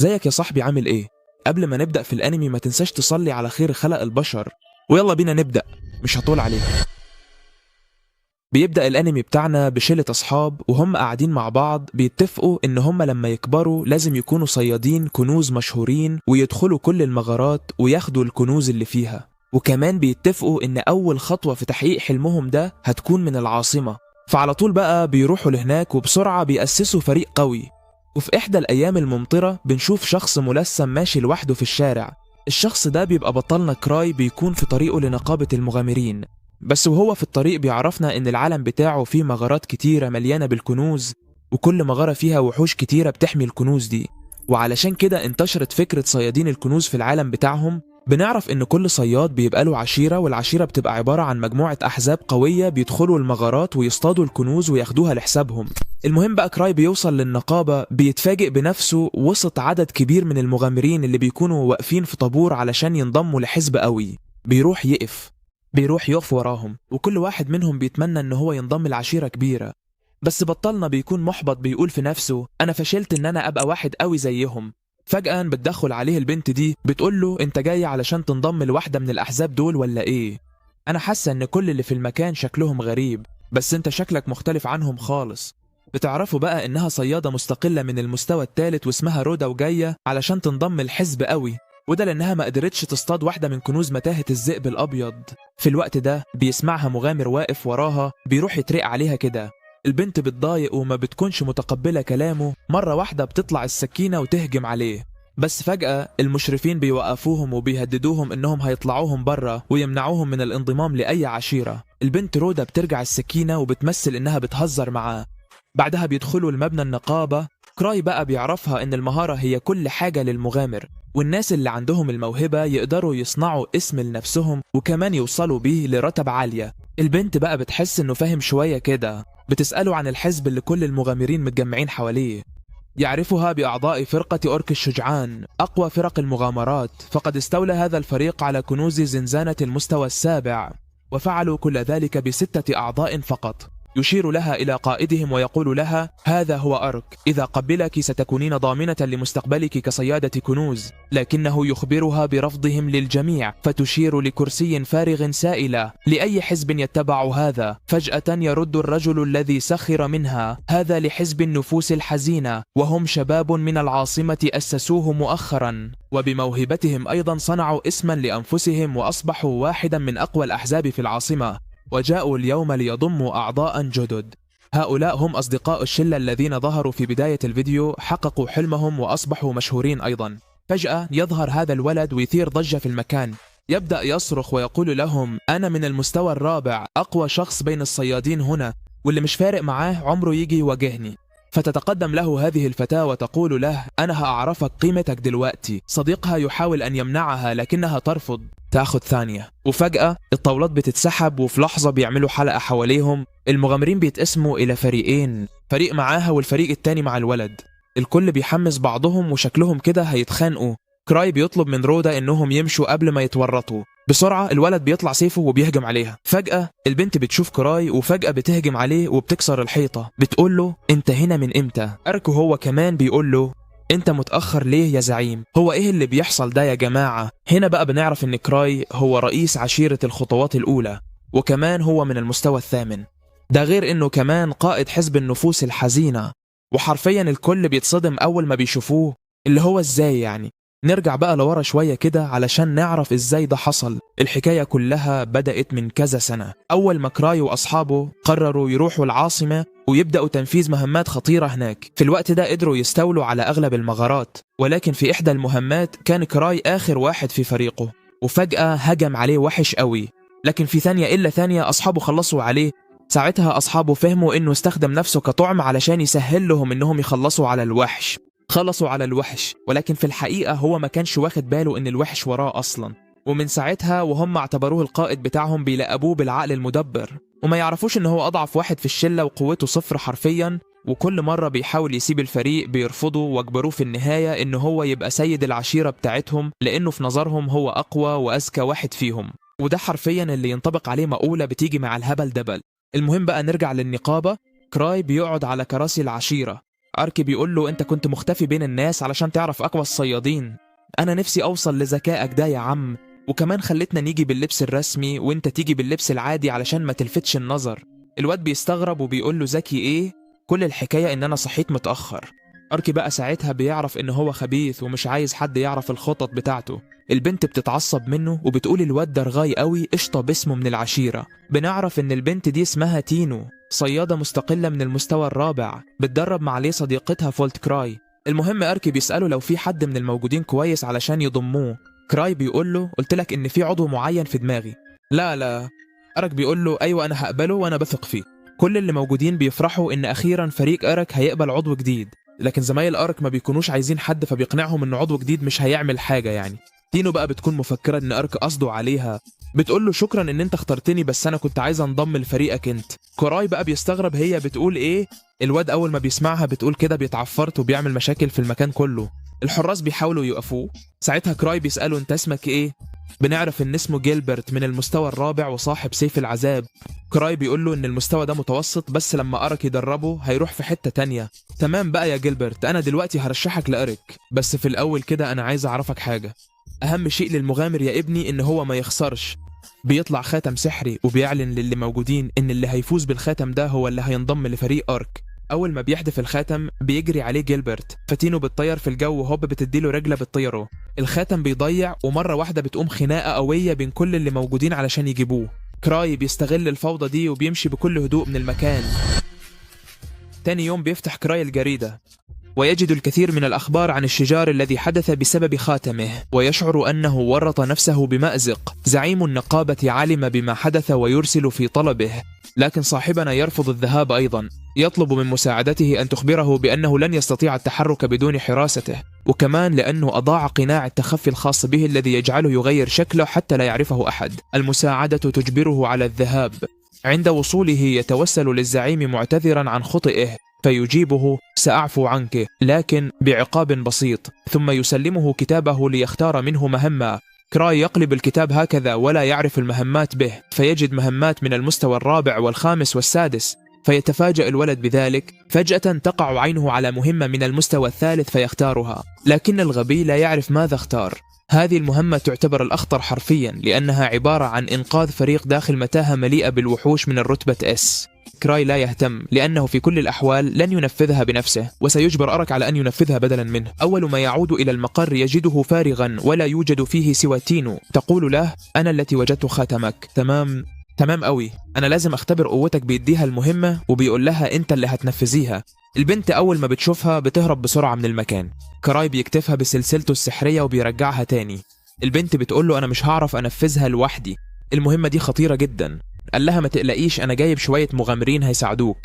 زيك يا صاحبي، عامل ايه؟ قبل ما نبدأ في الانمي ما تنساش تصلي على خير خلق البشر، ويلا بينا نبدأ، مش هطول عليك. بيبدأ الانمي بتاعنا بشلة اصحاب وهم قاعدين مع بعض بيتفقوا ان هم لما يكبروا لازم يكونوا صيادين كنوز مشهورين ويدخلوا كل المغارات وياخدوا الكنوز اللي فيها، وكمان بيتفقوا ان اول خطوة في تحقيق حلمهم ده هتكون من العاصمة. فعلى طول بقى بيروحوا لهناك وبسرعة بيأسسوا فريق قوي. وفي إحدى الأيام الممطرة بنشوف شخص ملثم ماشي لوحده في الشارع. الشخص ده بيبقى بطلنا كراي، بيكون في طريقه لنقابة المغامرين، بس وهو في الطريق بيعرفنا إن العالم بتاعه فيه مغارات كتيرة مليانة بالكنوز، وكل مغارة فيها وحوش كتيرة بتحمي الكنوز دي. وعلشان كده انتشرت فكرة صيادين الكنوز في العالم بتاعهم. بنعرف إن كل صياد بيبقى له عشيرة، والعشيرة بتبقى عبارة عن مجموعة أحزاب قوية بيدخلوا المغارات ويصطادوا الكنوز وياخدوها لحسابهم. المهم بقى كراي بيوصل للنقابة، بيتفاجئ بنفسه وسط عدد كبير من المغامرين اللي بيكونوا واقفين في طابور علشان ينضموا لحزب قوي. بيروح يقف وراهم، وكل واحد منهم بيتمنى إن هو ينضم لعشيرة كبيرة. بس بطلنا بيكون محبط، بيقول في نفسه أنا فشلت إن أنا أبقى واحد قوي زيهم. فجأة بتدخل عليه البنت دي بتقول له انت جاي علشان تنضم لواحدة من الأحزاب دول ولا ايه؟ انا حاسة ان كل اللي في المكان شكلهم غريب، بس انت شكلك مختلف عنهم خالص. بتعرفوا بقى انها صيادة مستقلة من المستوى الثالث واسمها رودا، وجاية علشان تنضم الحزب قوي، وده لانها ما قدرتش تصطاد واحدة من كنوز متاهة الذئب الابيض. في الوقت ده بيسمعها مغامر واقف وراها بيروح يتريق عليها كده. البنت بتضايق وما بتكونش متقبلة كلامه. مرة واحدة بتطلع السكينة وتهجم عليه، بس فجأة المشرفين بيوقفوهم وبيهددوهم انهم هيطلعوهم بره ويمنعوهم من الانضمام لأي عشيرة. البنت رودا بترجع السكينة وبتمثل انها بتهزر معاه. بعدها بيدخلوا المبنى النقابة. كراي بقى بيعرفها ان المهارة هي كل حاجة للمغامر، والناس اللي عندهم الموهبة يقدروا يصنعوا اسم لنفسهم وكمان يوصلوا بيه لرتب عالية. البنت بقى بتحس انه فاهم شوية كده، بتسأله عن الحزب اللي كل المغامرين متجمعين حواليه. يعرفها بأعضاء فرقة أورك الشجعان، أقوى فرق المغامرات، فقد استولى هذا الفريق على كنوز زنزانة المستوى السابع، وفعلوا كل ذلك ب6 أعضاء فقط. يشير لها إلى قائدهم ويقول لها هذا هو أرك، إذا قبلك ستكونين ضامنة لمستقبلك كصيادة كنوز، لكنه يخبرها برفضهم للجميع، فتشير لكرسي فارغ سائلة لأي حزب يتبع هذا. فجأة يرد الرجل الذي سخر منها هذا لحزب النفوس الحزينة، وهم شباب من العاصمة أسسوه مؤخرا، وبموهبتهم أيضا صنعوا اسما لأنفسهم وأصبحوا واحدا من أقوى الأحزاب في العاصمة، وجاءوا اليوم ليضموا أعضاء جدد. هؤلاء هم أصدقاء الشلة الذين ظهروا في بداية الفيديو، حققوا حلمهم وأصبحوا مشهورين أيضا. فجأة يظهر هذا الولد ويثير ضجة في المكان، يبدأ يصرخ ويقول لهم أنا من المستوى الرابع، أقوى شخص بين الصيادين هنا، واللي مش فارق معاه عمره يجي يواجهني. فتتقدم له هذه الفتاة وتقول له أنا هأعرفك قيمتك دلوقتي. صديقها يحاول أن يمنعها لكنها ترفض، تاخد ثانية. وفجأة الطاولات بتتسحب، وفي لحظة بيعملوا حلقة حواليهم. المغامرين بيتقسموا إلى فريقين، فريق معاها والفريق التاني مع الولد. الكل بيحمس بعضهم وشكلهم كده هيتخانقوا. كراي بيطلب من رودا إنهم يمشوا قبل ما يتورطوا. بسرعة الولد بيطلع سيفه وبيهجم عليها. فجأة البنت بتشوف كراي وفجأة بتهجم عليه وبتكسر الحيطة. بتقول له انت هنا من امتى؟ أركو هو كمان بيقول له انت متأخر ليه يا زعيم؟ هو ايه اللي بيحصل ده يا جماعة؟ هنا بقى بنعرف ان كراي هو رئيس عشيرة الخطوات الأولى، وكمان هو من المستوى الثامن. ده غير انه كمان قائد حزب النفوس الحزينة. وحرفيا الكل بيتصدم أول ما بيشوفوه، اللي هو ازاي يعني؟ نرجع بقى لورا شوية كده علشان نعرف ازاي ده حصل. الحكاية كلها بدأت من كذا سنة، أول ما كراي وأصحابه قرروا يروحوا العاصمة ويبدأوا تنفيذ مهمات خطيرة هناك. في الوقت ده قدروا يستولوا على أغلب المغارات، ولكن في إحدى المهمات كان كراي آخر واحد في فريقه، وفجأة هجم عليه وحش قوي. لكن في ثانية إلا ثانية أصحابه خلصوا عليه. ساعتها أصحابه فهموا إنه استخدم نفسه كطعم علشان يسهل لهم إنهم يخلصوا على الوحش. خلصوا على الوحش، ولكن في الحقيقة هو ما كانش واخد باله إن الوحش وراه أصلا. ومن ساعتها وهم اعتبروه القائد بتاعهم، بيلاقبوه بالعقل المدبر، وما يعرفوش إن هو أضعف واحد في الشلة وقوته صفر حرفيا. وكل مرة بيحاول يسيب الفريق بيرفضوا، واجبروه في النهاية إن هو يبقى سيد العشيرة بتاعتهم، لأنه في نظرهم هو أقوى وأذكى واحد فيهم. وده حرفيا اللي ينطبق عليه مقولة بتيجي مع الهبل دبل. المهم بقى نرجع للنقابة. كراي بيقعد على كراسي العشيرة، أركي بيقول له أنت كنت مختفي بين الناس علشان تعرف أقوى الصيادين. أنا نفسي أوصل لذكائك ده يا عم، وكمان خلتنا نيجي باللبس الرسمي وأنت تيجي باللبس العادي علشان ما تلفتش النظر. الواد بيستغرب وبيقول له ذكي إيه؟ كل الحكاية إن أنا صحيت متأخر. أركي بقى ساعتها بيعرف إن هو خبيث ومش عايز حد يعرف الخطط بتاعته. البنت بتتعصب منه وبتقول الواد ده رغاي قوي، قشطة باسمه من العشيرة. بنعرف إن البنت دي اسمها تينو، صيادة مستقلة من المستوى الرابع، بتدرب مع ليه صديقتها فولت كراي. المهم أركي بيسأله لو في حد من الموجودين كويس علشان يضموه. كراي بيقول له قلت لك إن في عضو معين في دماغي. لا. أرك بيقول له أيوة أنا هقبله وأنا بثق فيه. كل اللي موجودين بيفرحوا إن أخيرا فريق أرك هيقبل عضو جديد، لكن زمايل أرك ما بيكونوش عايزين حد، فبيقنعهم إن عضو جديد مش هيعمل حاجة يعني. تينو بقى بتكون مفكرة إن أرك قصده عليها، بتقول له شكرا إن أنت اخترتني بس أنا كنت عايز انضم لفريقك أنت. كوراي بقى بيستغرب هي بتقول إيه. الواد أول ما بيسمعها بتقول كده بيتعفرت وبيعمل مشاكل في المكان كله. الحراس بيحاولوا يوقفوه. ساعتها كراي بيسأله أنت اسمك إيه؟ بنعرف إن اسمه جيلبرت من المستوى الرابع وصاحب سيف العذاب. كراي بيقول له إن المستوى ده متوسط، بس لما أرك يدربه هيروح في حتة تانية. تمام بقى يا جيلبرت، أنا دلوقتي هرشحك لأرك، بس في الأول كده أنا عايز أعرفك حاجة. أهم شيء للمغامر يا ابني إن هو ما يخسرش. بيطلع خاتم سحري وبيعلن للي موجودين إن اللي هيفوز بالخاتم ده هو اللي هينضم لفريق أرك. أول ما بيحدف الخاتم بيجري عليه جيلبرت، فتينو بتطير في الجو وهوب بتديله رجلة بتطيره. الخاتم بيضيع ومرة واحدة بتقوم خناقة قوية بين كل اللي موجودين علشان يجيبوه. كراي بيستغل الفوضى دي وبيمشي بكل هدوء من المكان. تاني يوم بيفتح كراي الجريدة ويجد الكثير من الأخبار عن الشجار الذي حدث بسبب خاتمه، ويشعر أنه ورط نفسه بمأزق. زعيم النقابة علم بما حدث ويرسل في طلبه، لكن صاحبنا يرفض الذهاب أيضا. يطلب من مساعدته أن تخبره بأنه لن يستطيع التحرك بدون حراسته، وكمان لأنه أضاع قناع التخفي الخاص به الذي يجعله يغير شكله حتى لا يعرفه أحد. المساعدة تجبره على الذهاب. عند وصوله يتوسل للزعيم معتذرا عن خطئه، فيجيبه سأعفو عنك لكن بعقاب بسيط، ثم يسلمه كتابه ليختار منه مهمة. كراي يقلب الكتاب هكذا ولا يعرف المهمات به، فيجد مهمات من المستوى الرابع والخامس والسادس، فيتفاجأ الولد بذلك. فجأة تقع عينه على مهمة من المستوى الثالث فيختارها، لكن الغبي لا يعرف ماذا اختار. هذه المهمة تعتبر الأخطر حرفيا، لأنها عبارة عن إنقاذ فريق داخل متاهة مليئة بالوحوش من الرتبة S. كراي لا يهتم، لأنه في كل الأحوال لن ينفذها بنفسه، وسيجبر أرك على أن ينفذها بدلا منه. أول ما يعود إلى المقر يجده فارغا ولا يوجد فيه سوى تينو. تقول له أنا التي وجدت خاتمك. تمام قوي، أنا لازم أختبر قوتك. بيديها المهمة وبيقول لها أنت اللي هتنفذيها. البنت أول ما بتشوفها بتهرب بسرعة من المكان. كراي بيكتفها بسلسلته السحرية وبيرجعها تاني. البنت بتقول له أنا مش هعرف أنفذها لوحدي، المهمة دي خطيرة جدا. قال لها ما تقلقيش، أنا جايب شوية مغامرين هيساعدوك.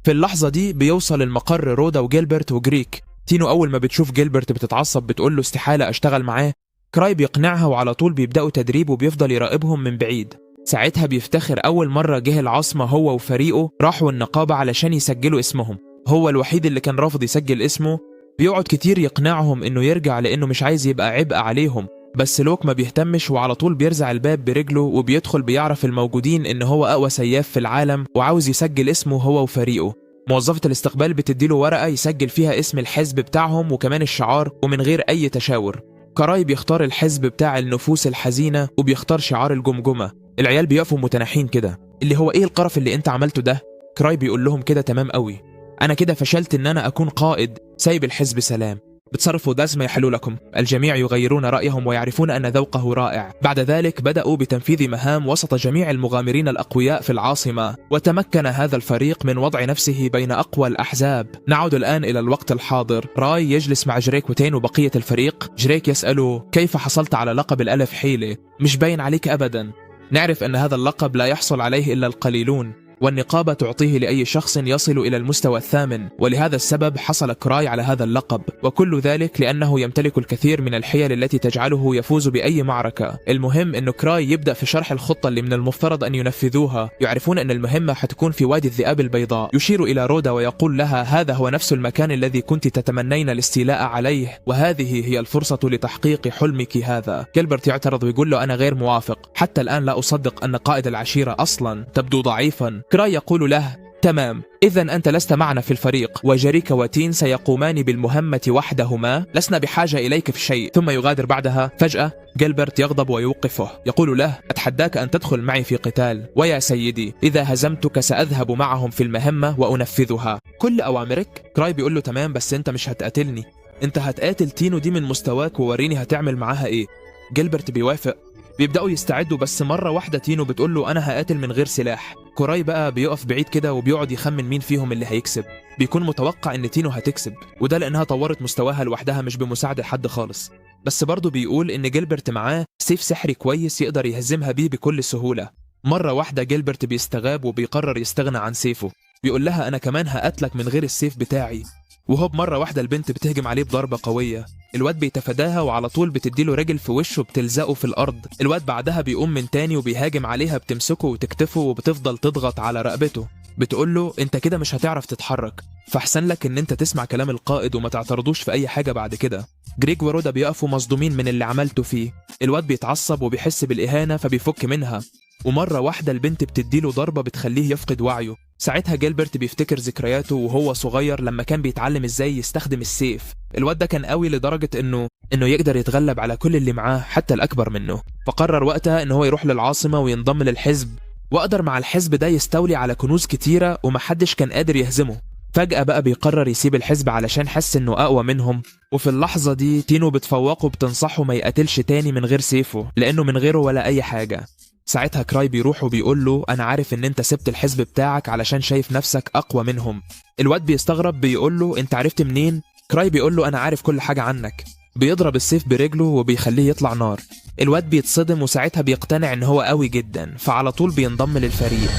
في اللحظة دي بيوصل المقر رودا وجيلبرت وجريك. تينو أول ما بتشوف جيلبرت بتتعصب، بتقول له استحالة أشتغل معاه. كراي بيقنعها وعلى طول بيبدأوا تدريب وبيفضل يراقبهم من بعيد. ساعتها بيفتخر أول مرة جه العاصمة هو وفريقه راحوا النقابة علشان يسجلوا اسمهم. هو الوحيد اللي كان رافض يسجل اسمه. بيقعد كتير يقنعهم إنه يرجع لأنه مش عايز يبقى عبء عليهم، بس لوك ما بيهتمش وعلى طول بيرزع الباب برجله وبيدخل. بيعرف الموجودين إن هو أقوى سياف في العالم وعاوز يسجل اسمه هو وفريقه. موظفة الاستقبال بتديله ورقة يسجل فيها اسم الحزب بتاعهم وكمان الشعار، ومن غير أي تشاور. كراي بيختار الحزب بتاع النفوس الحزينة وبيختار شعار الجمجمة. العيال بيقفوا متناحين كده، اللي هو إيه القرف اللي أنت عملته ده؟ كراي بيقول لهم كده تمام قوي، أنا كده فشلت إن أنا أكون قائد، سايب الحزب سلام. بتصرفوا داز ما يحلو لكم. الجميع يغيرون رأيهم ويعرفون أن ذوقه رائع. بعد ذلك بدأوا بتنفيذ مهام وسط جميع المغامرين الأقوياء في العاصمة، وتمكن هذا الفريق من وضع نفسه بين أقوى الأحزاب. نعود الآن إلى الوقت الحاضر. راي يجلس مع جريك وتين وبقية الفريق. جريك يسأله كيف حصلت على لقب الألف حيلة؟ مش باين عليك أبدا. نعرف أن هذا اللقب لا يحصل عليه إلا القليلون، والنقابة تعطيه لأي شخص يصل إلى المستوى الثامن، ولهذا السبب حصل كراي على هذا اللقب، وكل ذلك لأنه يمتلك الكثير من الحيل التي تجعله يفوز بأي معركة. المهم أنه كراي يبدأ في شرح الخطة اللي من المفترض أن ينفذوها. يعرفون أن المهمة حتكون في وادي الذئاب البيضاء. يشير إلى رودا ويقول لها هذا هو نفس المكان الذي كنت تتمنين الاستيلاء عليه، وهذه هي الفرصة لتحقيق حلمك هذا. جيلبرت يعترض ويقول له أنا غير موافق، حتى الآن لا أصدق أن قائد العشيرة أصلا تبدو ضعيفا. كراي يقول له تمام، إذا أنت لست معنا في الفريق، وجريكا وتين سيقومان بالمهمة وحدهما، لسنا بحاجة إليك في شيء. ثم يغادر. بعدها فجأة جيلبرت يغضب ويوقفه، يقول له: أتحداك أن تدخل معي في قتال، ويا سيدي إذا هزمتك سأذهب معهم في المهمة وأنفذها. كل أوامرك؟ كراي بيقول له: تمام، بس أنت مش هتقاتلني، أنت هتقاتل تينو دي من مستواك ووريني هتعمل معاها إيه. جيلبرت بيوافق. بيبدأوا يستعدوا، بس مرة واحدة تينو بتقول له: أنا هقاتل من غير سلاح. كوراي بقى بيقف بعيد كده وبيقعد يخمن مين فيهم اللي هيكسب. بيكون متوقع إن تينو هتكسب، وده لأنها طورت مستواها لوحدها مش بمساعدة حد خالص. بس برضه بيقول إن جيلبرت معاه سيف سحري كويس يقدر يهزمها بيه بكل سهولة. مرة واحدة جيلبرت بيستغاب وبيقرر يستغنى عن سيفه. بيقول لها: أنا كمان هقتلك من غير السيف بتاعي. وهو مرة واحدة البنت بتهجم عليه بضربة قوية. الواد بيتفاداها وعلى طول بتديله رجل في وشه بتلزقه في الأرض. الواد بعدها بيقوم من تاني وبيهاجم عليها، بتمسكه وتكتفه وبتفضل تضغط على رقبته. بتقول له: انت كده مش هتعرف تتحرك، فاحسن لك ان انت تسمع كلام القائد وما تعترضوش في اي حاجة بعد كده. جريج ورودا بيقفوا مصدومين من اللي عملته فيه. الواد بيتعصب وبيحس بالإهانة فبيفك منها. ومرة واحدة البنت بتديله ضربة بتخليه يفقد وعيه. ساعتها جيلبرت بيفتكر ذكرياته وهو صغير لما كان بيتعلم ازاي يستخدم السيف. الواد ده كان قوي لدرجة انه يقدر يتغلب على كل اللي معاه حتى الأكبر منه. فقرر وقتها ان هو يروح للعاصمة وينضم للحزب، وقدر مع الحزب ده يستولي على كنوز كتيرة ومحدش كان قادر يهزمه. فجأة بقى بيقرر يسيب الحزب علشان حس انه اقوى منهم. وفي اللحظة دي تينو بتفوقه بتنصحه ما يقاتلش تاني من غير سيفه، لانه من غيره ولا اي حاجة. ساعتها كراي بيروح وبيقول له: أنا عارف إن أنت سبت الحزب بتاعك علشان شايف نفسك أقوى منهم. الواد بيستغرب، بيقول له: أنت عرفت منين؟ كراي بيقول له: أنا عارف كل حاجة عنك. بيضرب السيف برجله وبيخليه يطلع نار. الواد بيتصدم وساعتها بيقتنع إن هو قوي جدا، فعلى طول بينضم للفريق.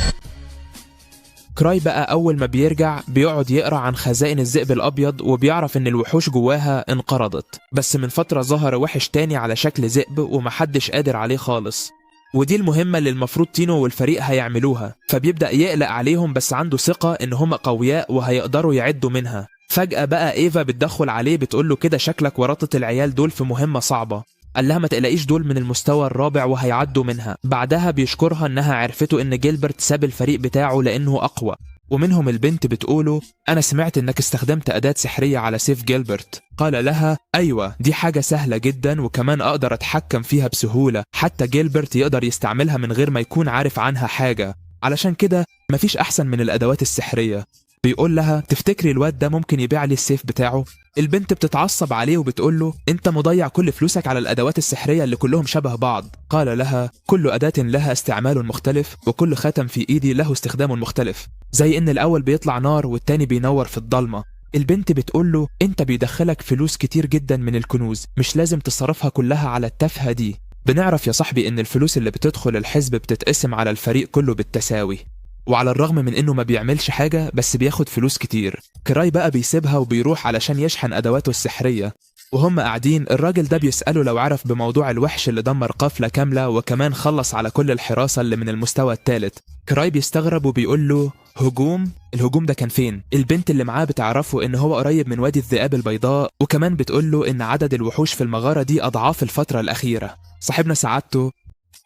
كراي بقى أول ما بيرجع بيقعد يقرأ عن خزائن الذئب الأبيض، وبيعرف إن الوحوش جواها انقرضت، بس من فترة ظهر وحش تاني على شكل ذئب ومحدش قادر عليه خالص. ودي المهمة اللي المفروض تينو والفريق هيعملوها. فبيبدأ يقلق عليهم، بس عنده ثقة إن هم قوياء وهيقدروا يعدوا منها. فجأة بقى إيفا بتدخل عليه بتقول له: كده شكلك ورطت العيال دول في مهمة صعبة. قال لها: ما تقلقيش، دول من المستوى الرابع وهيعدوا منها. بعدها بيشكرها إنها عرفته إن جيلبرت ساب الفريق بتاعه لأنه أقوى. ومنهم البنت بتقوله: أنا سمعت إنك استخدمت أداة سحرية على سيف جيلبرت. قال لها: أيوة، دي حاجة سهلة جدا وكمان أقدر أتحكم فيها بسهولة، حتى جيلبرت يقدر يستعملها من غير ما يكون عارف عنها حاجة، علشان كده مفيش أحسن من الأدوات السحرية. بيقول لها: تفتكري الواد ده ممكن يبيع لي السيف بتاعه؟ البنت بتتعصب عليه وبتقول له: انت مضيع كل فلوسك على الادوات السحريه اللي كلهم شبه بعض. قال لها: كل اداه لها استعمال مختلف، وكل خاتم في ايدي له استخدام مختلف، زي ان الاول بيطلع نار والتاني بينور في الضلمه. البنت بتقول له: انت بيدخلك فلوس كتير جدا من الكنوز، مش لازم تصرفها كلها على التافهه دي. بنعرف يا صاحبي ان الفلوس اللي بتدخل الحزب بتتقسم على الفريق كله بالتساوي، وعلى الرغم من انه ما بيعملش حاجة بس بياخد فلوس كتير. كراي بقى بيسيبها وبيروح علشان يشحن ادواته السحرية. وهم قاعدين الراجل ده بيسأله لو عرف بموضوع الوحش اللي دمر قافلة كاملة وكمان خلص على كل الحراسة اللي من المستوى الثالث. كراي بيستغرب وبيقول له: هجوم؟ الهجوم ده كان فين؟ البنت اللي معاه بتعرفه ان هو قريب من وادي الذئاب البيضاء، وكمان بتقول له ان عدد الوحوش في المغارة دي اضعاف الفترة الاخيرة. صاحبنا سعادته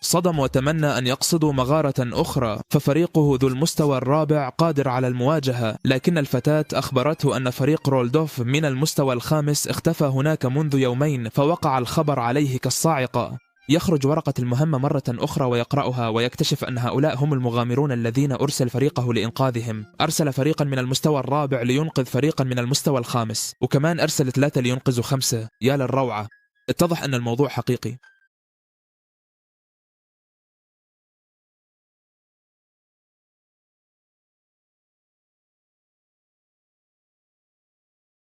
صدم وتمنى أن يقصدوا مغارة أخرى، ففريقه ذو المستوى الرابع قادر على المواجهة، لكن الفتاة أخبرته أن فريق رولدوف من المستوى الخامس اختفى هناك منذ يومين، فوقع الخبر عليه كالصاعقة. يخرج ورقة المهمة مرة أخرى ويقرأها ويكتشف أن هؤلاء هم المغامرون الذين أرسل فريقه لإنقاذهم. أرسل فريقا من المستوى الرابع لينقذ فريقا من المستوى الخامس، وكمان أرسل 3 لينقذوا 5. يا للروعة! اتضح أن الموضوع حقيقي.